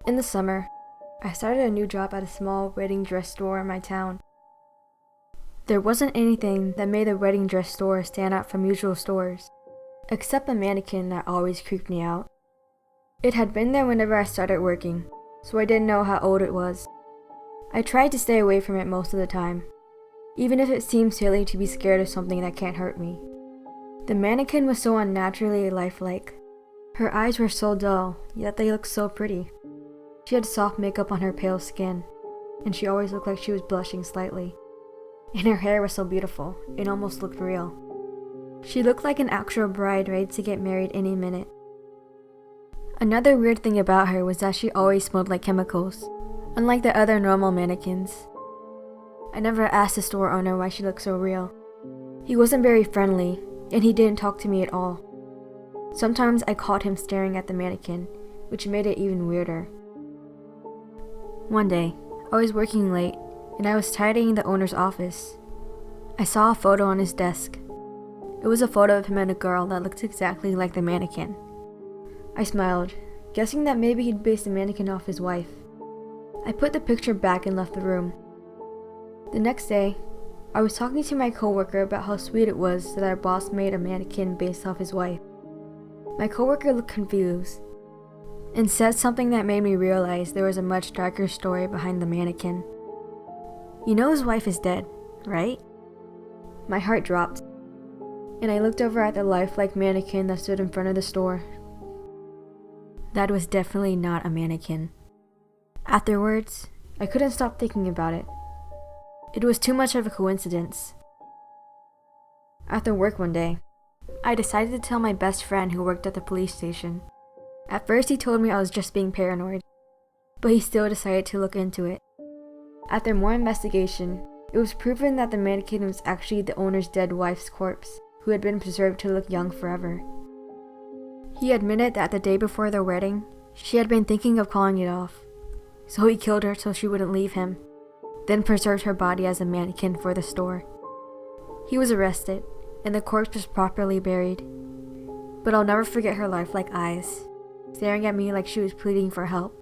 In the summer, I started a new job at a small wedding dress store in my town. There wasn't anything that made the wedding dress store stand out from usual stores, except a mannequin that always creeped me out. It had been there whenever I started working, so I didn't know how old it was. I tried to stay away from it most of the time, even if it seemed silly to be scared of something that can't hurt me. The mannequin was so unnaturally lifelike. Her eyes were so dull, yet they looked so pretty. She had soft makeup on her pale skin, and she always looked like she was blushing slightly. And her hair was so beautiful, it almost looked real. She looked like an actual bride ready to get married any minute. Another weird thing about her was that she always smelled like chemicals, unlike the other normal mannequins. I never asked the store owner why she looked so real. He wasn't very friendly, and he didn't talk to me at all. Sometimes I caught him staring at the mannequin, which made it even weirder. One day, I was working late, and I was tidying the owner's office. I saw a photo on his desk. It was a photo of him and a girl that looked exactly like the mannequin. I smiled, guessing that maybe he'd based the mannequin off his wife. I put the picture back and left the room. The next day, I was talking to my coworker about how sweet it was that our boss made a mannequin based off his wife. My coworker looked confused and said something that made me realize there was a much darker story behind the mannequin. You know his wife is dead, right? My heart dropped, and I looked over at the lifelike mannequin that stood in front of the store. That was definitely not a mannequin. Afterwards, I couldn't stop thinking about it. It was too much of a coincidence. After work one day, I decided to tell my best friend who worked at the police station. At first he told me I was just being paranoid, but he still decided to look into it. After more investigation, it was proven that the mannequin was actually the owner's dead wife's corpse, who had been preserved to look young forever. He admitted that the day before their wedding, she had been thinking of calling it off, so he killed her so she wouldn't leave him, then preserved her body as a mannequin for the store. He was arrested, and the corpse was properly buried. But I'll never forget her lifelike eyes, staring at me like she was pleading for help.